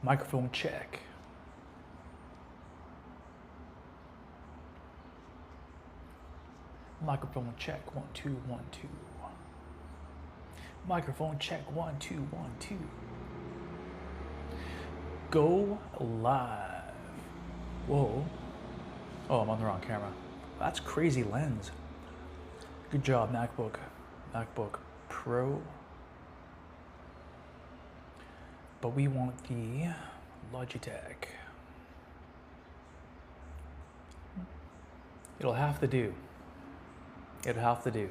Microphone check. Microphone check, 1 2 1 2. Microphone check, 1 2 1 2. Go live. Whoa. Oh, I'm on the wrong camera. That's crazy lens. Good job, MacBook Pro. But we want the Logitech. It'll have to do. It'll have to do.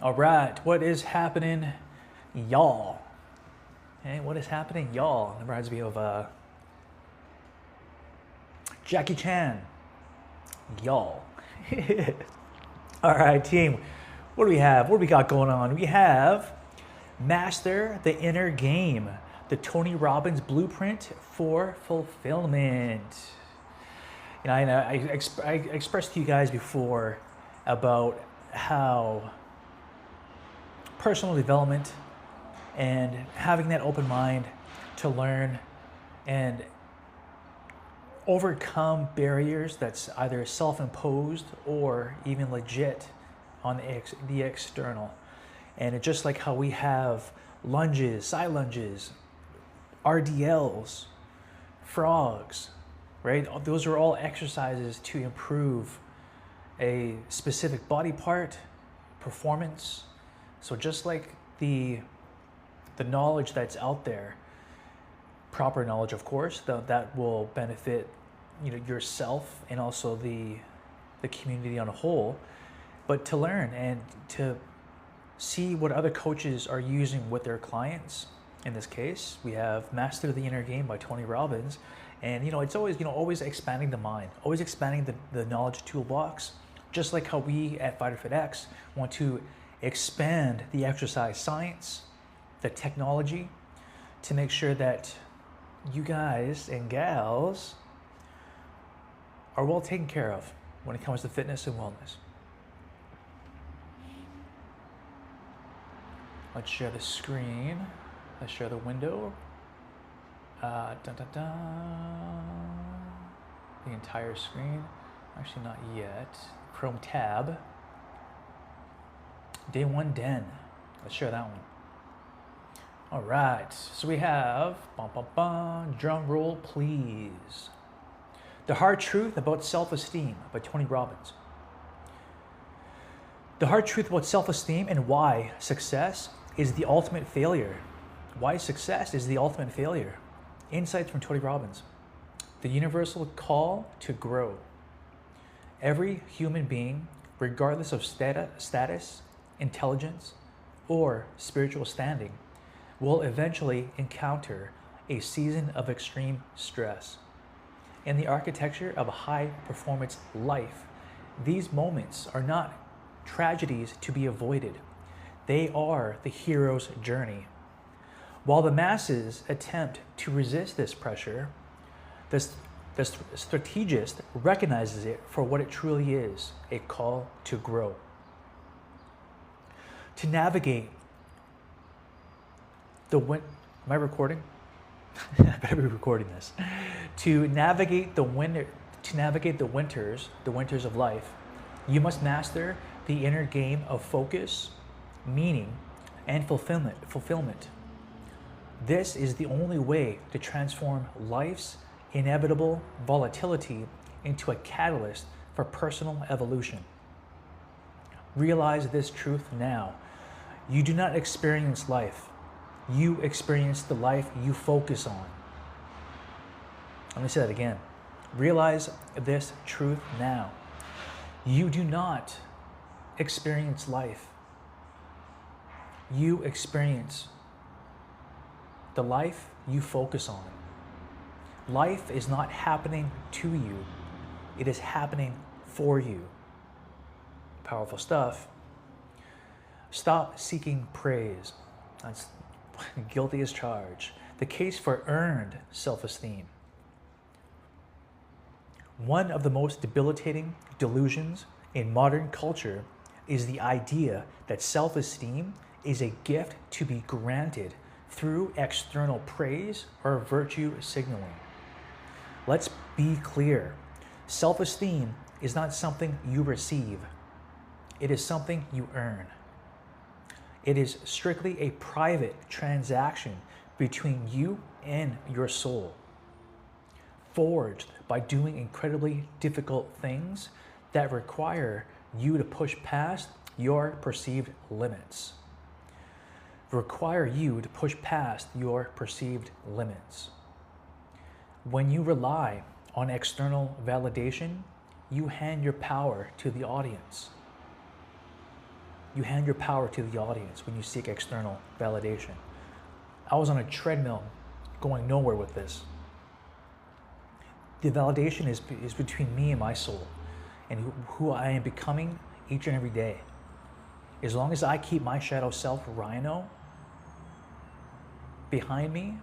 All right, what is happening, y'all? Hey, what is happening, y'all? It reminds me of Jackie Chan, y'all. All right, team, what do we have? What do we got going on? We have Master the Inner Game, the Tony Robbins blueprint for fulfillment. You know, I expressed to you guys before about how personal development and having that open mind to learn and overcome barriers that's either self-imposed or even legit on the external. And it's just like how we have lunges, side lunges, RDLs, frogs, right? Those are all exercises to improve a specific body part, performance. So just like the knowledge that's out there, proper knowledge, of course, that will benefit, you know, yourself and also the community on a whole. But to learn and to see what other coaches are using with their clients. In this case, we have Master the Inner Game by Tony Robbins. And, you know, it's always, you know, always expanding the mind, always expanding the knowledge toolbox, just like how we at FighterFitX want to expand the exercise science, the technology, to make sure that you guys and gals are well taken care of when it comes to fitness and wellness. Let's share the screen. Let's share the window. The entire screen. Actually, not yet. Chrome tab. Day 1 Den. Let's share that one. All right. So we have, drum roll, please. The Hard Truth About Self-Esteem by Tony Robbins. The hard truth about self-esteem and why success is the ultimate failure. Why success is the ultimate failure. Insights from Tony Robbins. The universal call to grow. Every human being, regardless of status, intelligence, or spiritual standing, will eventually encounter a season of extreme stress. In the architecture of a high-performance life, these moments are not tragedies to be avoided. They are the hero's journey. While the masses attempt to resist this pressure, the strategist recognizes it for what it truly is, a call to grow. To navigate am I recording? I better be recording this. To navigate the winters of life, you must master the inner game of focus, meaning, and fulfillment. This is the only way to transform life's inevitable volatility into a catalyst for personal evolution. Realize this truth now. You do not experience life. You experience the life you focus on. Let me say that again. Realize this truth now. You do not experience life. You experience the life you focus on. Life is not happening to you. It is happening for you. Powerful stuff. Stop seeking praise. That's guilty as charged. The case for earned self-esteem. One of the most debilitating delusions in modern culture is the idea that self-esteem is a gift to be granted through external praise or virtue signaling. Let's be clear. Self-esteem is not something you receive. It is something you earn. It is strictly a private transaction between you and your soul, forged by doing incredibly difficult things that require you to push past your perceived limits. Require you to push past your perceived limits. When you rely on external validation, you hand your power to the audience. You hand your power to the audience when you seek external validation. I was on a treadmill going nowhere with this. The validation is between me and my soul and who I am becoming each and every day. As long as I keep my shadow self, Rhino, behind me,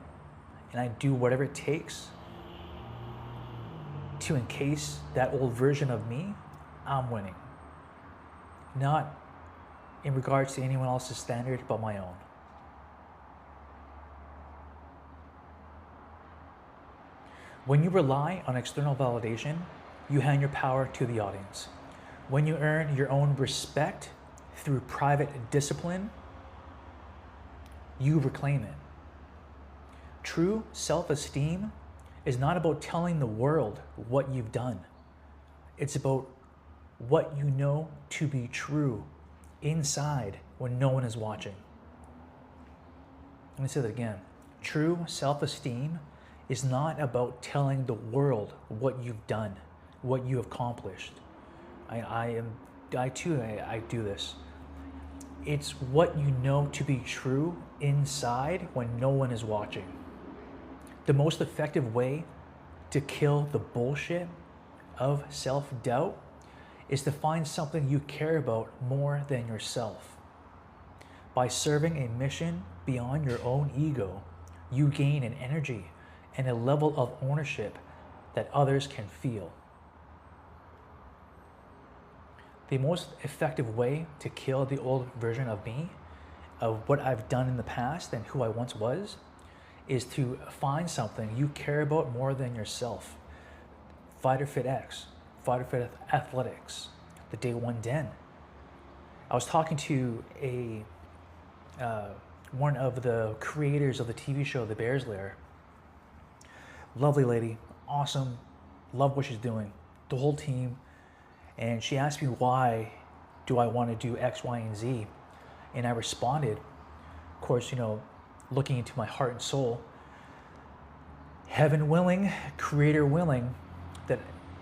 and I do whatever it takes to encase that old version of me, I'm winning. Not in regards to anyone else's standard, but my own. When you rely on external validation, you hand your power to the audience. When you earn your own respect through private discipline, you reclaim it. True self-esteem is not about telling the world what you've done. It's about what you know to be true inside when no one is watching. Let me say that again. True self-esteem is not about telling the world what you've done, what you have accomplished. I do this. It's what you know to be true inside when no one is watching. The most effective way to kill the bullshit of self-doubt is to find something you care about more than yourself. By serving a mission beyond your own ego, you gain an energy and a level of ownership that others can feel. The most effective way to kill the old version of me, of what I've done in the past and who I once was, is to find something you care about more than yourself. FighterFitX, FighterFitX, the Day One Den. I was talking to one of the creators of the TV show, The Bear's Lair. Lovely lady, awesome, love what she's doing, the whole team. And she asked me, why do I want to do X, Y, and Z? And I responded, of course, looking into my heart and soul, heaven willing, creator willing, that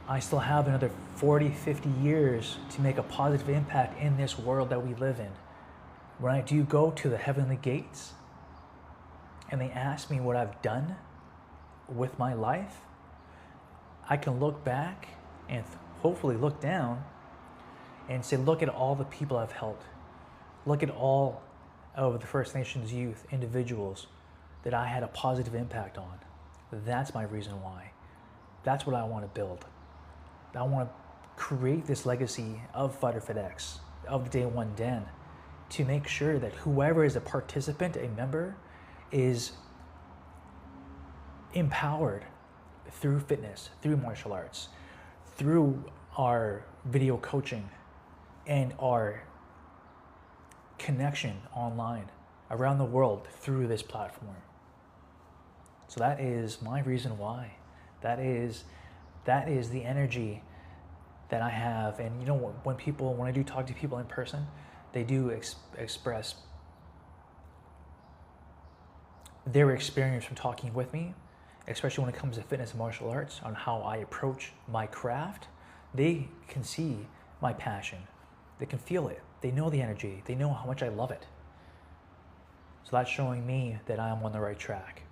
I still have another 40, 50 years to make a positive impact in this world that we live in. When I do go to the heavenly gates and they ask me what I've done with my life, I can look back and hopefully look down and say, look at all the people I've helped. Look at all of the First Nations youth, individuals that I had a positive impact on. That's my reason why. That's what I want to build. I want to create this legacy of FighterFitX, of the Day One Den, to make sure that whoever is a participant, a member, is empowered through fitness, through martial arts, through our video coaching and our connection online around the world through this platform. So that is my reason why. That is the energy that I have. And when I do talk to people in person, they do express their experience from talking with me, especially when it comes to fitness and martial arts, on how I approach my craft. They can see my passion. They can feel it. They know the energy. They know how much I love it. So that's showing me that I'm on the right track.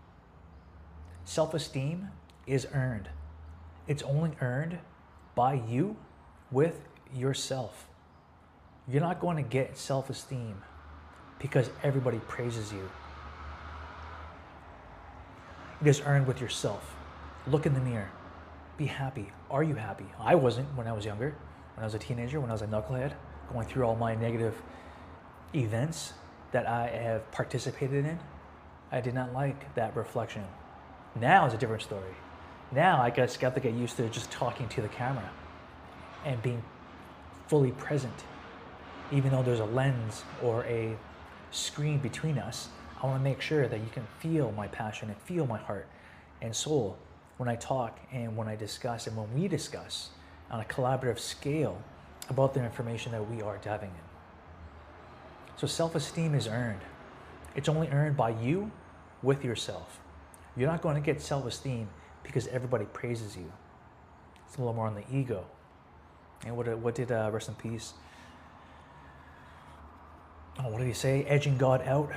Self-esteem is earned. It's only earned by you with yourself. You're not going to get self-esteem because everybody praises you. It is earned with yourself. Look in the mirror. Be happy. Are you happy? I wasn't when I was younger, when I was a teenager, when I was a knucklehead. going through all my negative events that I have participated in, I did not like that reflection. Now it's a different story. Now I just got to get used to just talking to the camera and being fully present. Even though there's a lens or a screen between us, I want to make sure that you can feel my passion and feel my heart and soul when I talk and when I discuss and when we discuss on a collaborative scale about the information that we are diving in. So self-esteem is earned. It's only earned by you with yourself. You're not going to get self-esteem because everybody praises you. It's a little more on the ego. And what did rest in peace? Oh, what did he say? Edging God out.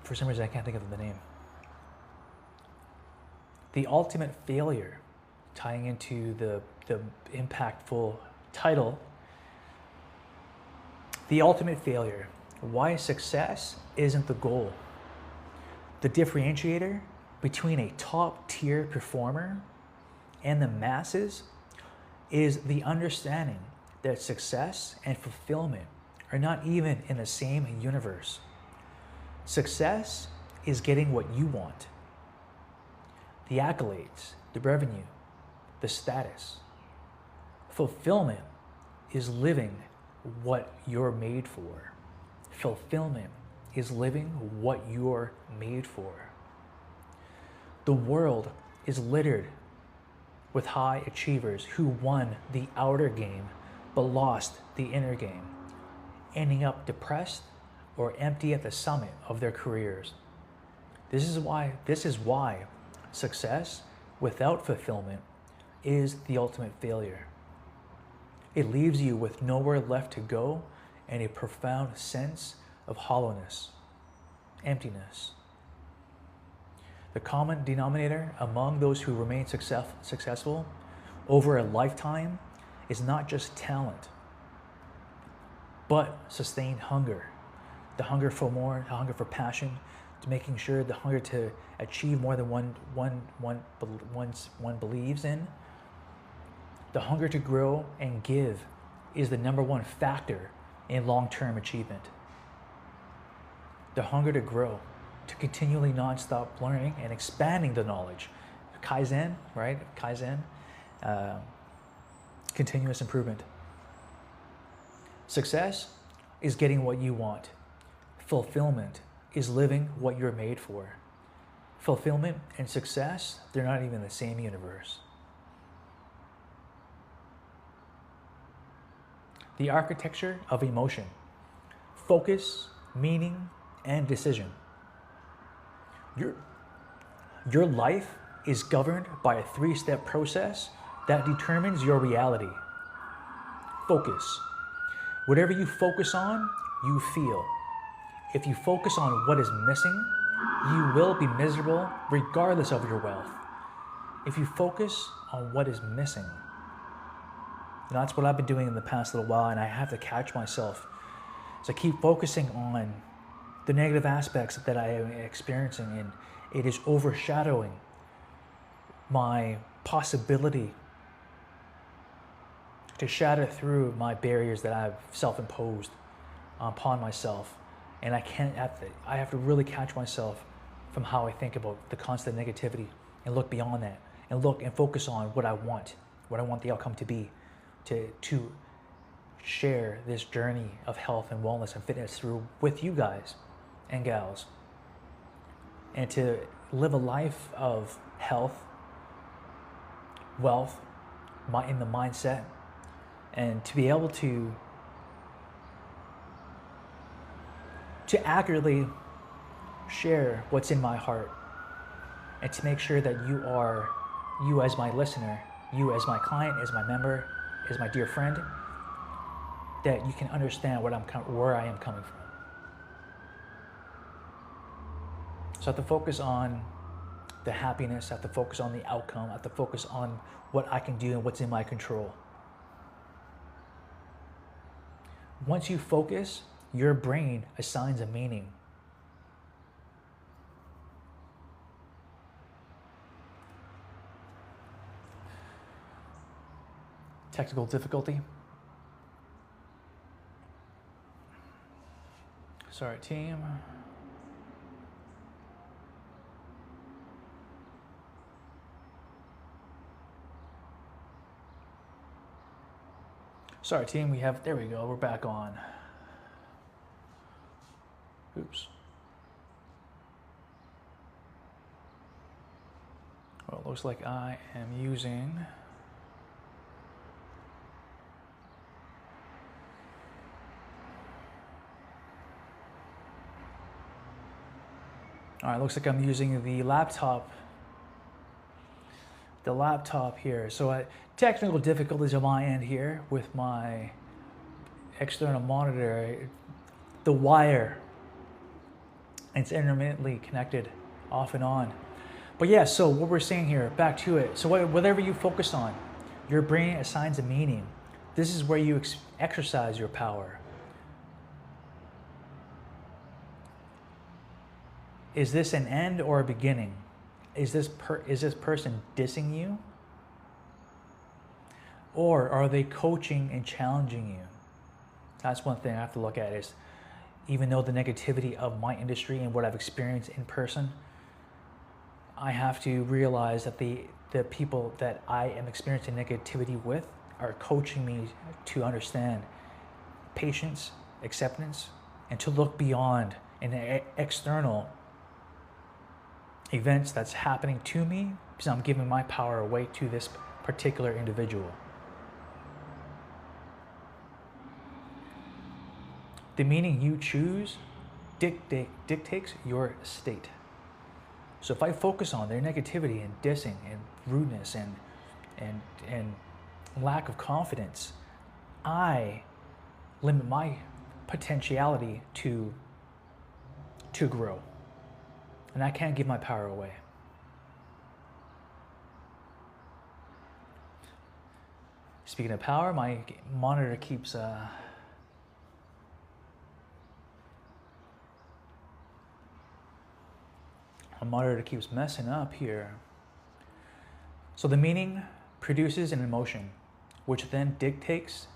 For some reason, I can't think of the name. The ultimate failure, tying into the impactful title, the ultimate failure, why success isn't the goal. The differentiator between a top-tier performer and the masses is the understanding that success and fulfillment are not even in the same universe. Success is getting what you want. The accolades, the revenue, the status. Fulfillment is living what you're made for. Fulfillment is living what you're made for. The world is littered with high achievers who won the outer game but lost the inner game, ending up depressed or empty at the summit of their careers. This is why success without fulfillment is the ultimate failure. It leaves you with nowhere left to go and a profound sense of hollowness, emptiness. The common denominator among those who remain successful over a lifetime is not just talent, but sustained hunger. The hunger for more, the hunger for passion, to making sure the hunger to achieve more than one believes in. The hunger to grow and give is the number one factor in long-term achievement. The hunger to grow, to continually non-stop learning and expanding the knowledge. Kaizen, right? Kaizen, continuous improvement. Success is getting what you want. Fulfillment is living what you're made for. Fulfillment and success, they're not even the same universe. The architecture of emotion, focus, meaning, and decision. Your life is governed by a 3-step process that determines your reality. Focus. Whatever you focus on, you feel. If you focus on what is missing, you will be miserable regardless of your wealth. If you focus on what is missing, and that's what I've been doing in the past little while, and I have to catch myself. So I keep focusing on the negative aspects that I am experiencing, and it is overshadowing my possibility to shatter through my barriers that I've self-imposed upon myself. And I have to really catch myself from how I think about the constant negativity and look beyond that and look and focus on what I want the outcome to be, to share this journey of health and wellness and fitness through with you guys and gals, and to live a life of health, wealth, in the mindset, and to be able to accurately share what's in my heart, and to make sure that you as my listener, you as my client, as my member, as my dear friend, that you can understand where I am coming from. So I have to focus on the happiness, I have to focus on the outcome, I have to focus on what I can do and what's in my control. Once you focus, your brain assigns a meaning. Technical difficulty. Sorry, team. Sorry, team. There we go. We're back on. Oops. Well, it looks like I am using all right, looks like I'm using the laptop here. So technical difficulties on my end here with my external monitor. The wire, it's intermittently connected off and on. But yeah, so what we're saying here, back to it. So whatever you focus on, your brain assigns a meaning. This is where you exercise your power. Is this an end or a beginning? Is this person dissing you? Or are they coaching and challenging you? That's one thing I have to look at is, even though the negativity of my industry and what I've experienced in person, I have to realize that the people that I am experiencing negativity with are coaching me to understand patience, acceptance, and to look beyond an external events that's happening to me, because I'm giving my power away to this particular individual. The meaning you choose dictates your state. So if I focus on their negativity and dissing and rudeness and lack of confidence, I limit my potentiality to grow. And I can't give my power away. Speaking of power, my monitor keeps messing up here. So the meaning produces an emotion, which then dictates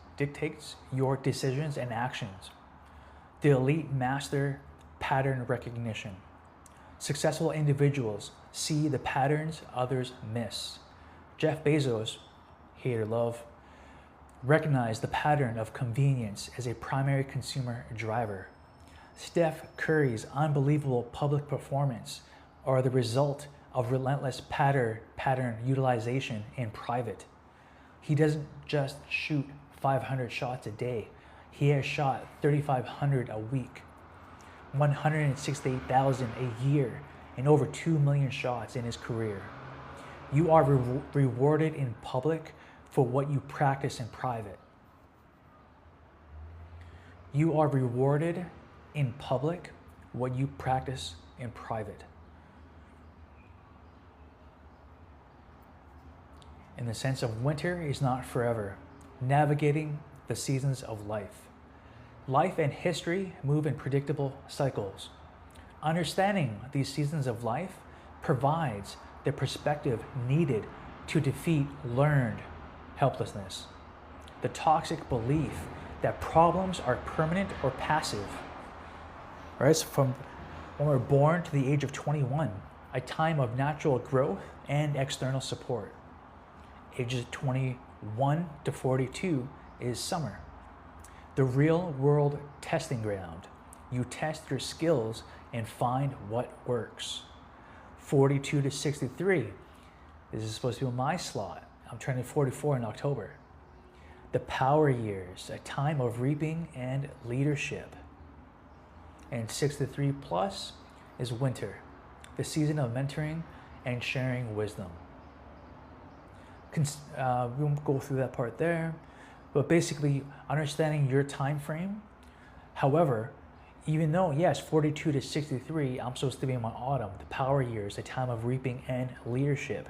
your decisions and actions. The elite master pattern recognition. Successful individuals see the patterns others miss. Jeff Bezos, hater love, recognized the pattern of convenience as a primary consumer driver. Steph Curry's unbelievable public performance are the result of relentless pattern utilization in private. He doesn't just shoot 500 shots a day. He has shot 3,500 a week, 168,000 a year, and over 2 million shots in his career. You are rewarded in public for what you practice in private. You are rewarded in public what you practice in private. In the sense of winter is not forever, navigating the seasons of life. Life and history move in predictable cycles. Understanding these seasons of life provides the perspective needed to defeat learned helplessness, the toxic belief that problems are permanent or passive. Right? So from when we're born to the age of 21, a time of natural growth and external support. Ages 21 to 42 is summer. The real world testing ground. You test your skills and find what works. 42 to 63. This is supposed to be my slot. I'm turning 44 in October. The power years, a time of reaping and leadership. And 63 plus is winter, the season of mentoring and sharing wisdom. We won't go through that part there. But basically, understanding your time frame. However, even though, yes, 42 to 63, I'm supposed to be in my autumn, the power years, a time of reaping and leadership.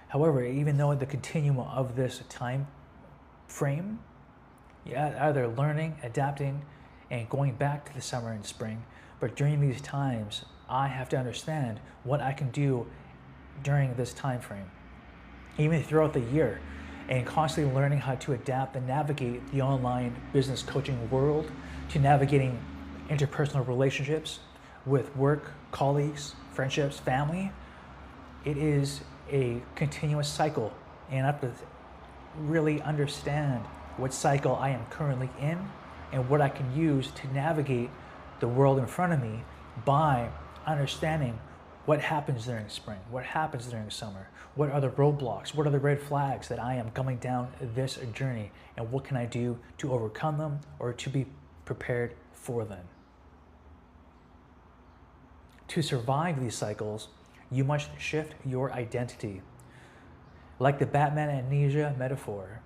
However, even though the continuum of this time frame, either learning, adapting, and going back to the summer and spring, but during these times, I have to understand what I can do during this time frame, even throughout the year. And constantly learning how to adapt and navigate the online business coaching world, to navigating interpersonal relationships with work, colleagues, friendships, family. It is a continuous cycle, and I have to really understand what cycle I am currently in and what I can use to navigate the world in front of me by understanding what happens during spring, what happens during summer, what are the roadblocks, what are the red flags that I am coming down this journey, and what can I do to overcome them or to be prepared for them. To survive these cycles, you must shift your identity. Like the Batman amnesia metaphor,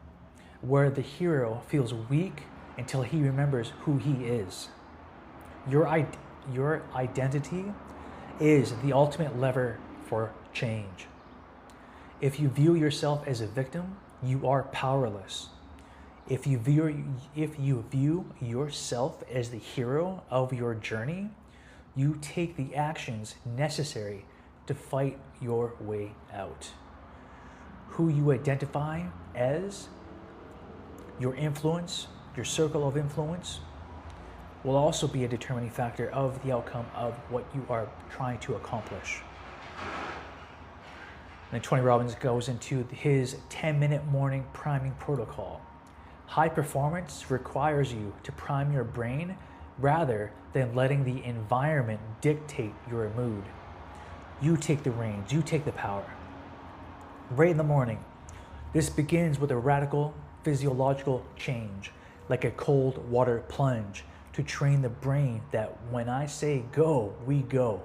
where the hero feels weak until he remembers who he is. Your identity is the ultimate lever for change. If you view yourself as a victim, you are powerless. If you view yourself as the hero of your journey, you take the actions necessary to fight your way out. Who you identify as, your influence, your circle of influence, will also be a determining factor of the outcome of what you are trying to accomplish. And then Tony Robbin goes into his 10-minute morning priming protocol. High performance requires you to prime your brain rather than letting the environment dictate your mood. You take the reins, you take the power. Right in the morning, this begins with a radical physiological change, like a cold water plunge, to train the brain that when I say go, we go.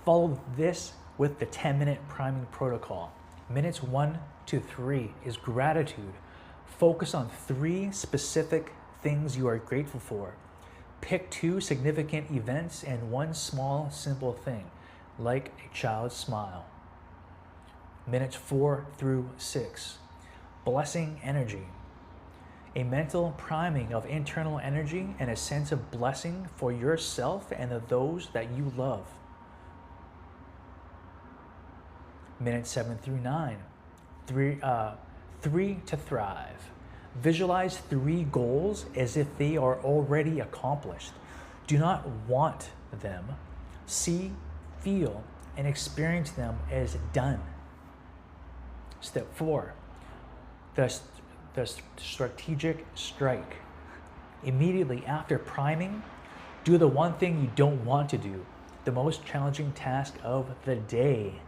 Follow this with the 10-minute priming protocol. Minutes 1 to 3 is gratitude. Focus on 3 specific things you are grateful for. Pick 2 significant events and 1 small, simple thing, like a child's smile. Minutes 4 through 6, blessing energy. A mental priming of internal energy and a sense of blessing for yourself and those that you love. Minutes 7 through 9, 3 to thrive. Visualize 3 goals as if they are already accomplished. Do not want them. See, feel, and experience them as done. Step 4, the strategic strike. Immediately after priming, do the one thing you don't want to do, the most challenging task of the day.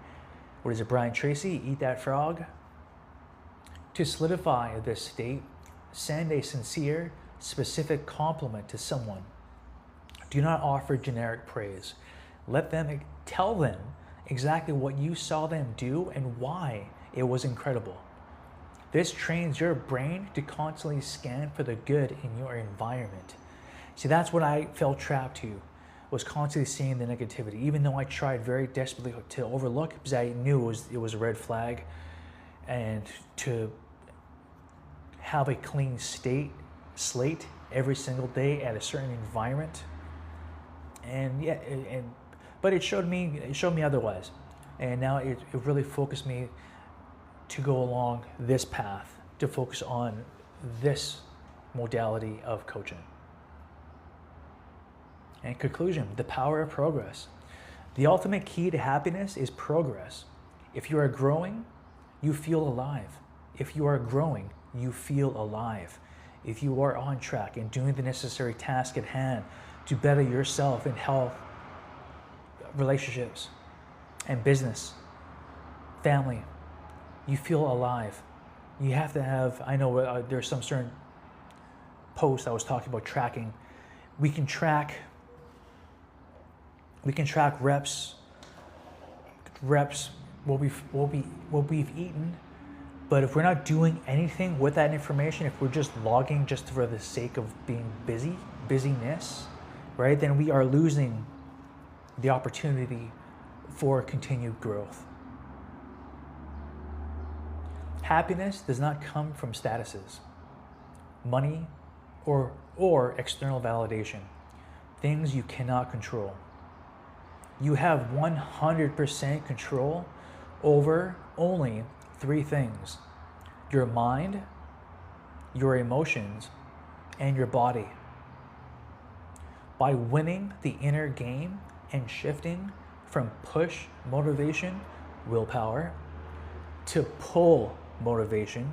What is it, Brian Tracy? Eat that frog? To solidify this state, send a sincere, specific compliment to someone. Do not offer generic praise. Tell them exactly what you saw them do and why it was incredible. This trains your brain to constantly scan for the good in your environment. See, that's what I felt trapped to, was constantly seeing the negativity, even though I tried very desperately to overlook it because I knew it was a red flag, and to have a clean slate every single day at a certain environment. But it showed me otherwise. And now it really focused me to go along this path, to focus on this modality of coaching. And conclusion, the power of progress. The ultimate key to happiness is progress. If you are growing, you feel alive. If you are growing, you feel alive. If you are on track and doing the necessary task at hand to better yourself in health, relationships, and business, family, you feel alive. You have to have, I know there's some certain post I was talking about tracking. We can track reps, what we've eaten, but if we're not doing anything with that information, if we're just logging just for the sake of being busyness, right, then we are losing the opportunity for continued growth. Happiness does not come from statuses, money, or external validation, things you cannot control. You have 100% control over only 3 things: your mind, your emotions, and your body. by winning the inner game and shifting from push motivation, willpower, to pull motivation,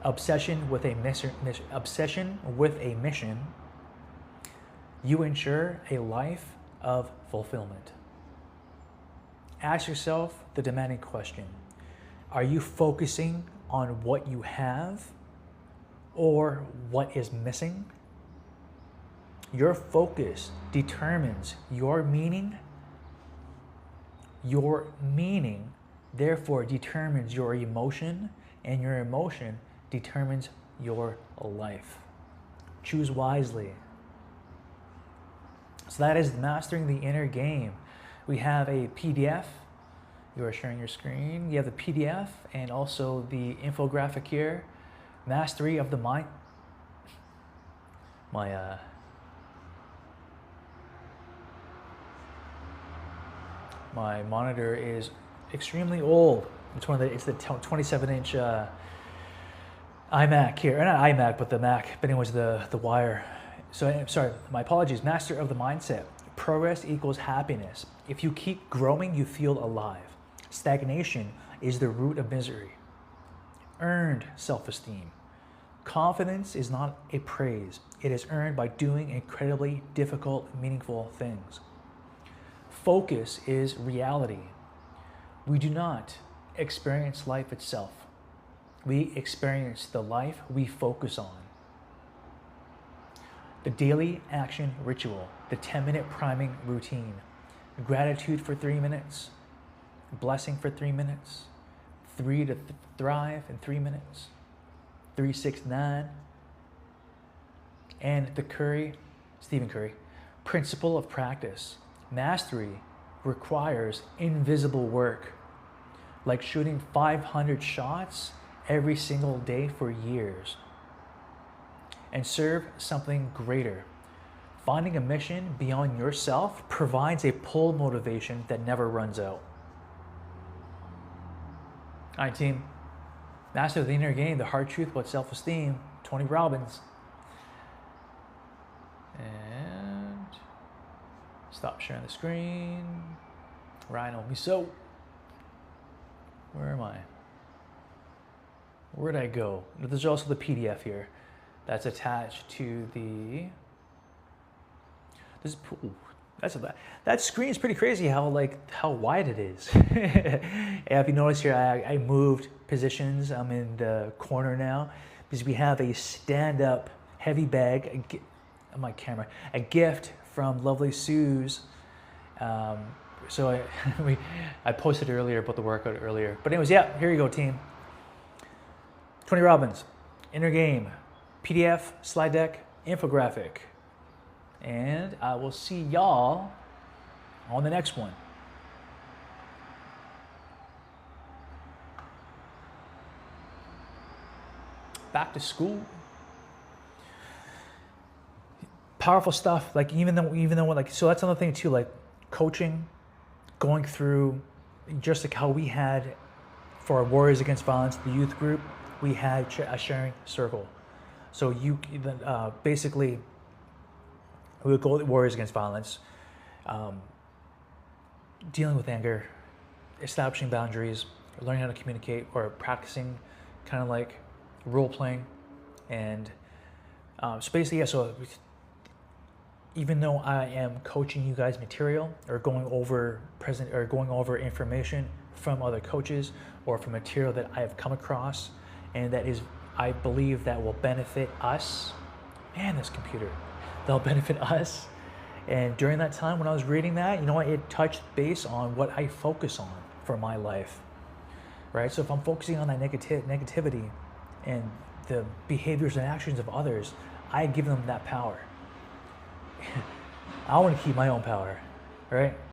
obsession with a mission, you ensure a life of fulfillment. Ask yourself the demanding question: are you focusing on what you have or what is missing? Your focus determines your meaning. Your meaning, therefore, determines your emotion, and your emotion determines your life. Choose wisely. So that is mastering the inner game. We have a PDF. You are sharing your screen. You have the PDF and also the infographic here. Mastery of the mind. My monitor is extremely old. It's the 27-inch iMac here, or not iMac, but the Mac. But anyways, the wire. So sorry, my apologies. Master of the mindset. Progress equals happiness. If you keep growing, you feel alive. Stagnation is the root of misery. Earned self-esteem. Confidence is not a praise. It is earned by doing incredibly difficult, meaningful things. Focus is reality. We do not experience life itself. We experience the life we focus on. The daily action ritual, the 10-minute priming routine, gratitude for 3 minutes, blessing for 3 minutes, 3 to thrive in 3 minutes, 3, 6, 9, and the Stephen Curry, principle of practice. Mastery requires invisible work, like shooting 500 shots every single day for years, and serve something greater. Finding a mission beyond yourself provides a pull motivation that never runs out. All right, team. Master the inner game, the hard truth about self-esteem, Tony Robbin. And stop sharing the screen. Rhino Miso. Where am I? Where'd I go? There's also the PDF here that's attached to the. That screen is pretty crazy how wide it is. And if you notice here, I moved positions. I'm in the corner now because we have a stand-up heavy bag. My camera, a gift from Lovely Sue's. So I posted earlier about the workout earlier. But anyways, yeah, here you go, team. Tony Robbin, Inner Game, PDF, slide deck, infographic. And I will see y'all on the next one. Back to school. Powerful stuff. Like even though so that's another thing too, like coaching, going through just like how we had for our Warriors Against Violence, the youth group, we had a sharing circle. So you basically we would go with Warriors Against Violence, dealing with anger, establishing boundaries, learning how to communicate, or practicing kind of like role playing. And so basically, yeah, so even though I am coaching you guys material or going over information from other coaches or from material that I have come across and that is, I believe that will benefit us, man, this computer, they'll benefit us. And during that time when I was reading that, you know what, it touched base on what I focus on for my life, right? So if I'm focusing on that negativity and the behaviors and actions of others, I give them that power. I want to keep my own power, right?